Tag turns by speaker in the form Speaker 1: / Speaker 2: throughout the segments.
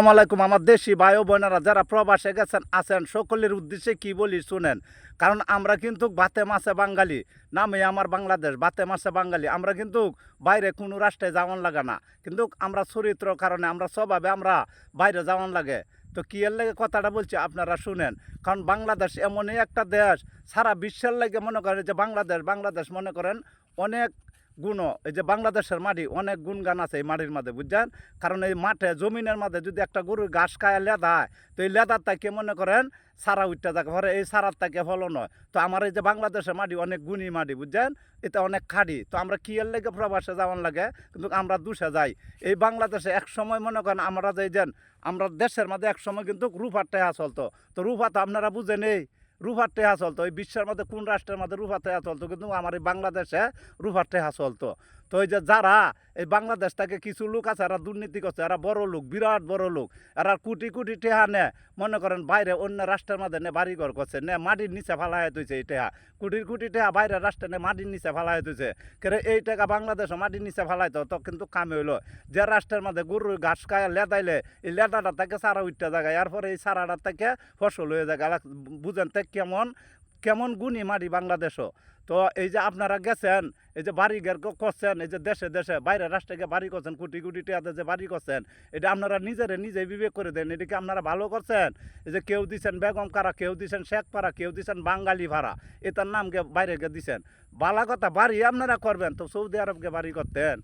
Speaker 1: আসসালামু আলাইকুম আমার দেশি ভাই ও বোনেরা যারা প্রবাসে গেছেন আছেন সকলের উদ্দেশ্যে কি বলি শুনেন। কারণ আমরা কিন্তু ভাতে মাছে বাঙালি, নামে আমার বাংলাদেশ, ভাতে মাছে বাঙালি। আমরা কিন্তু বাইরে কোনো রাষ্ট্রে যাওয়ান লাগে না, কিন্তু আমরা চরিত্র কারণে আমরা স্বভাবে আমরা বাইরে যাওয়ান লাগে। তো কি এর লাগে কথাটা বলছি আপনারা শুনেন। কারণ বাংলাদেশ এমনই একটা দেশ, সারা বিশ্বের লাগে মনে করেন যে বাংলাদেশ মনে করেন অনেক গুণ, এই যে বাংলাদেশের মাটি অনেক গুণগান আছে এই মাটির মধ্যে, বুঝছেন। কারণ এই মাঠে জমিনের মধ্যে যদি একটা গরুর ঘাস খায় লেদায়, তো এই লেদার তাকে মনে করেন সারা উঠতে থাকে পরে এই সারার তাকে ফলো নয়। তো আমার এই যে বাংলাদেশের মাটি অনেক গুণী মাটি, বুঝছেন, এটা অনেক খাড়ি। তো আমরা কি এর লেগে প্রবাসে যাওয়ান লাগে, কিন্তু আমরা দুষে যাই। এই বাংলাদেশে এক সময় মনে করেন আমরা যাই যেন আমরা দেশের মধ্যে এক সময় কিন্তু রূপার টেহা চলতো। তো রূপা তো আপনারা বুঝেন, এই রূপার টেহা চলতো। এই বিশ্বের মধ্যে কোন রাষ্ট্রের মধ্যে রূপার টেহা চলতো, কিন্তু আমার এই বাংলাদেশে রূপার টেহা চলতো। তো এই যে যারা এই বাংলাদেশ থেকে কিছু লোক আছে, এরা দুর্নীতি করছে, এরা বড় লোক, বিরাট বড় লোক, এরা কোটি কোটি টেহা নে মনে করেন বাইরে অন্য রাষ্ট্রের মধ্যে নে বাড়িঘর করছে, নে মাটির নিচে ফালাই তুইছে। এই টেহা কোটির কোটি টেহা বাইরের রাষ্ট্রে নে মাটির নিচে ফালাই তুইছে। কেন এই টাকা বাংলাদেশও মাটির নিচে ফালাইতো, তো কিন্তু কামে হইলো যে রাষ্ট্রের মধ্যে গরুর ঘাস খায় লেদাইলে এই লেদাটা থেকে সারা উঠতে জায়গায়, এরপরে এই সারাটার থেকে ফসল হয়ে যায়। বুঝেন তো কেমন কেমন গুণী মাটি বাংলাদেশও। তো এই যে আপনারা গেছেন, এই যে বাড়ি ঘর করছেন, এই যে দেশে দেশে বাইরে রাষ্ট্রে গিয়ে বাড়ি করছেন, কোটি কোটি টাকাতে যে বাড়ি করছেন, এটা আপনারা নিজে বিবেক করে দেন, এটাকে আপনারা ভালো করছেন। এই যে কেউ দিচ্ছেন বেগম কারা, কেউ দিচ্ছেন শেখ পাড়া, কেউ দিচ্ছেন বাঙালি ভাড়া, এটার নাম বাইরে গিয়ে দিচ্ছেন। বালা কথা বাড়ি আপনারা করবেন, তো সৌদি আরবকে বাড়ি করতেন।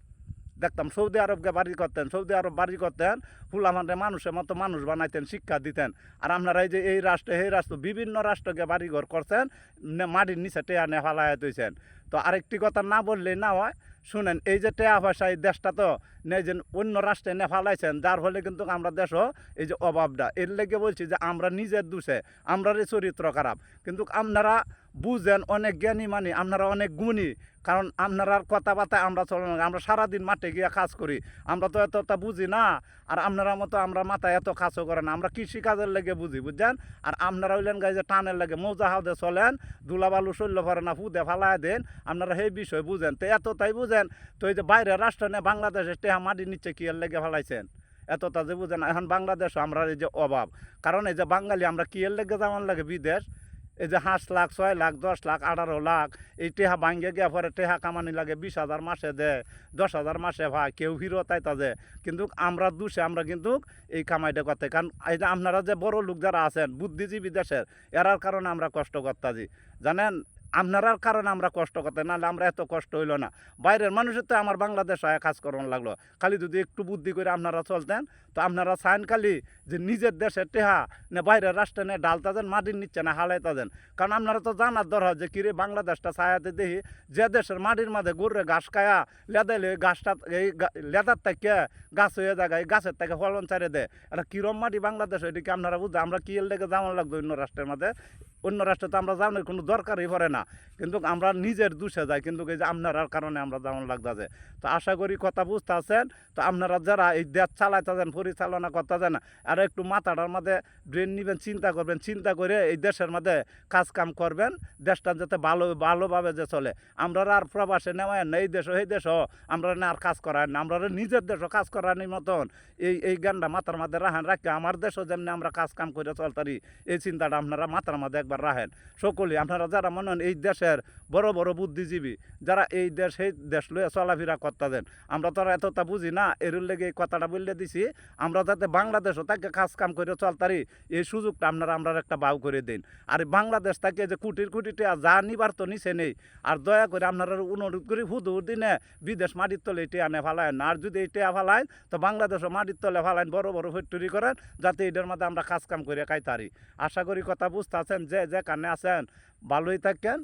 Speaker 1: দেখতাম সৌদি আরবকে বাড়ি করতেন, সৌদি আরব বাড়ি করতেন, ফুলামানরে মানুষের মতো মানুষ বানাইতেন, শিক্ষা দিতেন। আর আপনারা এই যে এই রাষ্ট্র বিভিন্ন রাষ্ট্রকে বাড়িঘর করছেন, মাটির নিচে টেয়া নে ফালাইয়া তুইছেন। তো আরেকটি কথা না বললেই না হয়, শুনেন, এই যে টেয়া পয়সা এই দেশটা তো নেই যে অন্য রাষ্ট্রে নে ফালাইছেন, যার ফলে কিন্তু আমরা দেশও এই যে অভাবটা, এর লেগে বলছি যে আমরা নিজের দোষে, আমরারই চরিত্র খারাপ। কিন্তু আপনারা বুঝেন, অনেক জ্ঞানী মানি, আপনারা অনেক গুণী। কারণ আপনার কথাবার্তা আমরা চলে না, আমরা সারাদিন মাঠে গিয়ে কাজ করি, আমরা তো এতটা বুঝি না। আর আপনারা মতো আমরা মাথায় এত কাজও করে না, আমরা কৃষিকাজের লেগে বুঝি, বুঝছেন। আর আপনারা হইলেন গাই যে টানের লেগে মৌজা হাওদে চলেন, ধুলাবালু শৈল্য ভরে না ফুদে ফালায় দেন, আপনারা সেই বিষয় বুঝেন। তো এতটাই বুঝেন, তো এই যে বাইরের রাষ্ট্র নিয়ে বাংলাদেশে টেহা মাটির নিচে কি এর লেগে ফেলাইছেন, এতটা যে বুঝেন। এখন বাংলাদেশও আমরা এই যে অভাব, কারণ এই যে বাঙালি আমরা কি এর লেগে যাওয়ার লাগে বিদেশ, এই যে 5 লাখ 6 লাখ 10 লাখ 18 লাখ এই টেহা ভাঙ্গে গিয়ে পরে টেহা কামানি লাগে 20,000 মাসে দেয়, 10,000 মাসে ভাই কেউ হিরো তাইতা যে। কিন্তু আমরা দুষে আমরা কিন্তু এই কামাইটা করতে, কারণ এই যে আপনারা যে বড় লোক যারা আছেন বুদ্ধিজীবী দেশের, এরার কারণে আমরা কষ্ট করতাছি, জানেন। আপনারার কারণে আমরা কষ্ট করতে, নাহলে আমরা এত কষ্ট হইল না। বাইরের মানুষের তো আমার বাংলাদেশ আয়া কাজ করানো লাগলো, খালি যদি একটু বুদ্ধি করে আপনারা চলতেন। তো আপনারা চান খালি যে নিজের দেশের টেহা না বাইরের রাষ্ট্রে নিয়ে ডালতা দেন, মাটির নিচ্ছে না হালাইতা দেন। কারণ আপনারা তো জানার দরকার যে কিরে বাংলাদেশটা ছায়াতে দেখি যে দেশের মাটির মাঝে গরুরে ঘাস খায়া লেদাইলে ঘাসটা এই লেদার থেকে গাছ হয়ে যায়, এই গাছের থেকে ফলন চারে দেয়, এটা কিরম মাটি বাংলাদেশ, এটিকে আপনারা বুঝতে। আমরা কি এর লেগে যাওয়ার লাগতো অন্য রাষ্ট্রের মধ্যে, অন্য রাষ্ট্রে তো আমরা যাওয়ার কোনো দরকারই পড়ে না, কিন্তু আমরা নিজের দোষে যাই। কিন্তু এই যে আপনারার কারণে আমরা যেমন লাগতেছে। তো আশা করি কথা বুঝতে আছেন। তো আপনারা যারা এই দেশ চালাইতেছেন, পরিচালনা করতেছেন, আর একটু মাথাটার মধ্যে ব্রেন নিবেন, চিন্তা করবেন, চিন্তা করে এই দেশের মধ্যে কাজ কাম করবেন, দেশটা যাতে ভালোভাবে যে চলে। আমরা আর প্রবাসে নেওয়ায় না, এই দেশও এই দেশও আমরা না আর কাজ করায় না, আমরা নিজের দেশও কাজ করার মতন এই জ্ঞানটা মাথার মধ্যে রাখি, আমার দেশও যেমনি আমরা কাজ কাম করে চলতারি, এই চিন্তাটা আপনারা মাথার মধ্যে একবার রাখেন। সকলেই আপনারা যারা মনে হন এই দেশের বড় বড় বুদ্ধিজীবী, যারা এই দেশ লইয়া চলাফেরা করতেছেন, আমরা তো আর এতটা বুঝি না, এর লেগে এই কথাটা বললে দিছি। আমরা যাতে বাংলাদেশও তাকে কাজ কাম করে চলতারি, এই সুযোগটা আমরা একটা বাউ করে দিন। আর বাংলাদেশ থেকে যে কোটির কোটি টাকা যা নিবার তো নিচে নেই, আর দয়া করে আপনারা অনুরোধ করি হুদুর দিনে বিদেশ মাটির তলে এই টেয়া ফেলায় না। আর যদি এই টেয়া ফেলায় তো বাংলাদেশও মাটির তলে ফেলায়, বড় বড় ফ্যাক্টরি করেন, যাতে এটার মধ্যে আমরা কাজ কাম করে খাইতারি। আশা করি কথা বুঝতে আছেন, যে কানে আছেন ভালোই থাকেন।